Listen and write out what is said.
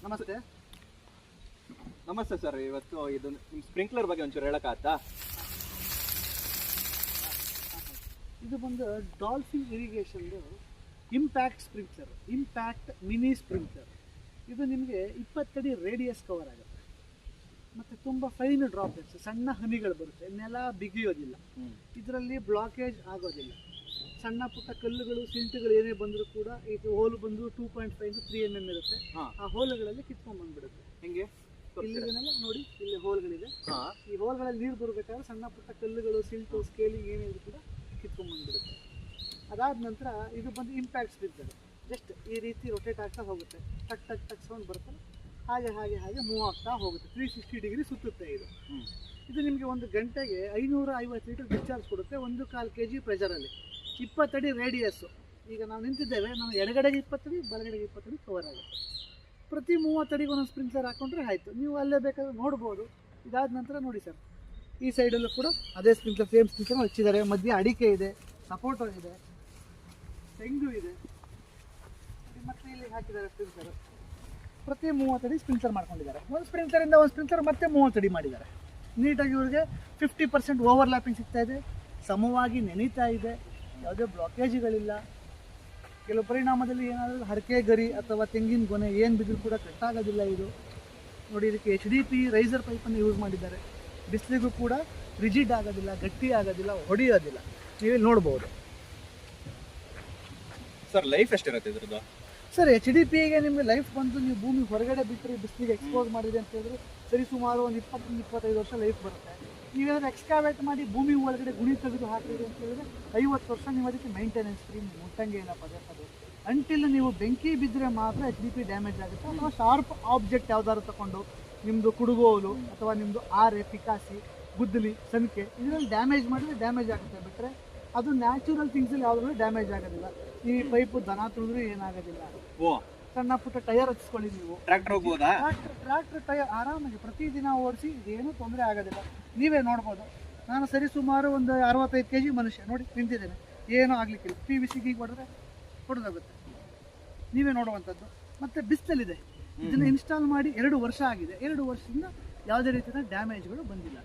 ನಮಸ್ತೆ. ನಮಸ್ತೆ ಸರ್. ಇವತ್ತು ಇದು ನಿಮ್ಮ ಸ್ಪ್ರಿಂಕ್ಲರ್ ಬಗ್ಗೆ ಒಂಚೂರು ಹೇಳಕ್ಕಾಗತ್ತಾ? ಇದು ಬಂದು ಡಾಲ್ಫಿನ್ ಇರಿಗೇಷನ್ದು impact sprinkler, impact mini sprinkler. ಇದು ನಿಮಗೆ 20 ಅಡಿ ರೇಡಿಯಸ್ ಕವರ್ ಆಗುತ್ತೆ ಮತ್ತು ತುಂಬ ಫೈನ್ ಡ್ರಾಪ್ಲೆಟ್ಸ್, ಸಣ್ಣ ಹನಿಗಳು ಬರುತ್ತೆ, ನೆಲ ಬಿಗಿಯೋದಿಲ್ಲ, ಇದರಲ್ಲಿ ಬ್ಲಾಕೇಜ್ ಆಗೋದಿಲ್ಲ. ಸಣ್ಣ ಪುಟ್ಟ ಕಲ್ಲುಗಳು ಸಿಂಟುಗಳು ಏನೇ ಬಂದರೂ ಕೂಡ ಇದು ಹೋಲು ಬಂದು 2.5 to 3 mm ಇರುತ್ತೆ. ಆ ಹೋಲುಗಳಲ್ಲಿ ಕಿತ್ಕೊಂಡು ಬಂದ್ಬಿಡುತ್ತೆ. ಹೆಂಗೆ ಇಲ್ಲಿದನ್ನೆಲ್ಲ ನೋಡಿ, ಇಲ್ಲಿ ಹೋಲ್ಗಳಿದೆ. ಈ ಹೋಲ್ಗಳಲ್ಲಿ ನೀರು ಬರಬೇಕಾದ್ರೆ ಸಣ್ಣ ಪುಟ್ಟ ಕಲ್ಲುಗಳು, ಸಿಲ್ಟು, ಸ್ಕೇಲಿಂಗ್ ಏನಿದ್ರು ಕೂಡ ಕಿತ್ಕೊಂಡು ಬಂದ್ಬಿಡುತ್ತೆ. ಅದಾದ ನಂತರ ಇದು ಬಂದು ಇಂಪ್ಯಾಕ್ಟ್ ಸ್ಪ್ರಿಂಕ್ಲರ್. ಜಸ್ಟ್ ಈ ರೀತಿ ರೊಟೇಟ್ ಆಗ್ತಾ ಹೋಗುತ್ತೆ, ಟಕ್ ಟಕ್ ಟಕ್ ಸೌಂಡ್ ಬರುತ್ತೆ, ಹಾಗೆ ಹಾಗೆ ಹಾಗೆ ಮೂವ್ ಆಗ್ತಾ ಹೋಗುತ್ತೆ. 360 ಡಿಗ್ರಿ ಸುತ್ತುತ್ತೆ ಇದು. ಇದು ನಿಮಗೆ ಒಂದು ಗಂಟೆಗೆ 550 ಲೀಟರ್ ಡಿಸ್ಚಾರ್ಜ್ ಕೊಡುತ್ತೆ. 1.25 kg ಪ್ರೆಷರಲ್ಲಿ, 20 ಅಡಿ ರೇಡಿಯಸ್ಸು. ಈಗ ನಾವು ನಿಂತಿದ್ದೇವೆ, ನಾವು ಎಡಗಡೆಗೆ 20 ಅಡಿ, ಬಲಗಡೆಗೆ 20 ಅಡಿ ಕವರ್ ಆಗುತ್ತೆ. ಪ್ರತಿ 30 ಅಡಿಗೆ ಒಂದೊಂದು ಸ್ಪ್ರಿಂಕ್ಲರ್ ಹಾಕೊಂಡ್ರೆ ಆಯಿತು. ನೀವು ಅಲ್ಲೇ ಬೇಕಾದ್ರೆ ನೋಡ್ಬೋದು. ಇದಾದ ನಂತರ ನೋಡಿ ಸರ್, ಈ ಸೈಡಲ್ಲೂ ಕೂಡ ಅದೇ ಸ್ಪ್ರಿಂಕ್ಲರ್, ಸೇಮ್ ಸ್ಪ್ರಿಂಕ್ಲರ್ ಹಚ್ಚಿದ್ದಾರೆ. ಮಧ್ಯೆ ಅಡಿಕೆ ಇದೆ, ಸಪೋಟೊ ಇದೆ, ತೆಂಗು ಇದೆ, ಮತ್ತೆ ಇಲ್ಲಿ ಹಾಕಿದ್ದಾರೆ ಸ್ಪ್ರಿಂಕ್ಲರ್. ಪ್ರತಿ 30 ಅಡಿ ಸ್ಪ್ರಿಂಕ್ಲರ್ ಮಾಡ್ಕೊಂಡಿದ್ದಾರೆ. ಒಂದು ಸ್ಪ್ರಿಂಕ್ಲರಿಂದ ಒಂದು ಸ್ಪ್ರಿಂಕ್ಲರ್ ಮತ್ತೆ 30 ಅಡಿ ಮಾಡಿದ್ದಾರೆ. ನೀಟಾಗಿ ಇವ್ರಿಗೆ 50% ಓವರ್ಲ್ಯಾಪಿಂಗ್ ಸಿಗ್ತಾ ಇದೆ, ಸಮವಾಗಿ ನೆನೀತಾ ಇದೆ, ಯಾವುದೇ ಬ್ಲಾಕೇಜ್ಗಳಿಲ್ಲ. ಕೆಲವು ಪರಿಣಾಮದಲ್ಲಿ ಏನಾದರೂ ಹರಕೆ ಗರಿ ಅಥವಾ ತೆಂಗಿನ ಗೊನೆ ಏನು ಬಿದ್ದರೂ ಕೂಡ ಕಟ್ಟಾಗೋದಿಲ್ಲ ಇದು. ನೋಡಿ, ಇದಕ್ಕೆ HDP ರೈಸರ್ ಪೈಪನ್ನು ಯೂಸ್ ಮಾಡಿದ್ದಾರೆ. ಬಿಸಿಲಿಗೂ ಕೂಡ ರಿಜಿಡ್ ಆಗೋದಿಲ್ಲ, ಗಟ್ಟಿ ಆಗೋದಿಲ್ಲ, ಹೊಡೆಯೋದಿಲ್ಲ. ನೀವು ನೋಡ್ಬೋದು ಸರ್. ಲೈಫ್ ಎಷ್ಟಿರುತ್ತೆ ಇದ್ರದ್ದು? ಸರ್, HDPಗೆ ನಿಮಗೆ ಲೈಫ್ ಬಂದು ನೀವು ಭೂಮಿ ಹೊರಗಡೆ ಬಿಟ್ಟರೆ, ಬಿಸಿಲಿಗೆ ಎಕ್ಸ್ಪೋಸ್ ಮಾಡಿದೆ ಅಂತ ಹೇಳಿದ್ರೆ ಸರಿ ಸುಮಾರು ಒಂದು 20-25 ವರ್ಷ ಲೈಫ್ ಬರುತ್ತೆ. ನೀವೇನಾದ್ರು ಎಕ್ಸ್ಕಾವೇಟ್ ಮಾಡಿ ಭೂಮಿ ಒಳಗಡೆ ಗುಣಿ ತೆಗೆದು ಹಾಕಿದೆ ಅಂತ ಹೇಳಿದ್ರೆ 50 ವರ್ಷ ನೀವು ಅದಕ್ಕೆ ಮೇಂಟೆನೆನ್ಸ್ ಫ್ರೀ, ಮುಟ್ಟಂಗೆ ಇಲ್ಲ ಪದೇ ಪದೇ. ಅಂಟಿಲ್ ನೀವು ಬೆಂಕಿ ಬಿದ್ದರೆ ಮಾತ್ರ HDP ಡ್ಯಾಮೇಜ್ ಆಗುತ್ತೆ. ಅಥವಾ ಶಾರ್ಪ್ ಆಬ್ಜೆಕ್ಟ್ ಯಾವ್ದಾದ್ರು ತಗೊಂಡು, ನಿಮ್ಮದು ಕುಡುಗೋಲು ಅಥವಾ ನಿಮ್ಮದು ಆರೆ, ಪಿಕಾಸಿ, ಗುದ್ದಲಿ, ಸನಿಕೆ ಇದರಲ್ಲಿ ಡ್ಯಾಮೇಜ್ ಮಾಡಿದ್ರೆ ಡ್ಯಾಮೇಜ್ ಆಗುತ್ತೆ. ಬಿಟ್ಟರೆ ಅದು ನ್ಯಾಚುರಲ್ ಥಿಂಗ್ಸಲ್ಲಿ ಯಾವುದ್ರೂ ಡ್ಯಾಮೇಜ್ ಆಗೋದಿಲ್ಲ. ಈ ಪೈಪು ದನ ತುಳಿದ್ರೂ ಏನಾಗೋದಿಲ್ಲ. ಸಣ್ಣ ಪುಟ್ಟ ಟೈರ್ ಹಚ್ಕೊಳ್ಳಿ ನೀವು. ಟ್ರ್ಯಾಕ್ಟರ್ ಹೋಗ್ಬೋದಾ? ಟ್ರ್ಯಾಕ್ಟರ್ ಟೈರ್ ಆರಾಮಾಗಿ ಪ್ರತಿದಿನ ಓಡಿಸಿ, ಇದೇನೂ ತೊಂದರೆ ಆಗೋದಿಲ್ಲ. ನೀವೇ ನೋಡ್ಬೋದು. ನಾನು ಸರಿ ಸುಮಾರು ಒಂದು 65 kg ಮನುಷ್ಯ ನೋಡಿ ನಿಂತಿದ್ದೇನೆ, ಏನೂ ಆಗಲಿಕ್ಕಿಲ್ಲ. PVC ಗೀಗೆ ಹೊಡೆದ್ರೆ ಹೊಡೆದಾಗುತ್ತೆ. ನೀವೇ ನೋಡುವಂಥದ್ದು. ಮತ್ತು ಬಿಸಿಲಲ್ಲಿದೆ. ಇದನ್ನು ಇನ್ಸ್ಟಾಲ್ ಮಾಡಿ 2 ವರ್ಷ ಆಗಿದೆ. 2 ವರ್ಷದಿಂದ ಯಾವುದೇ ರೀತಿಯ ಡ್ಯಾಮೇಜ್ಗಳು ಬಂದಿಲ್ಲ.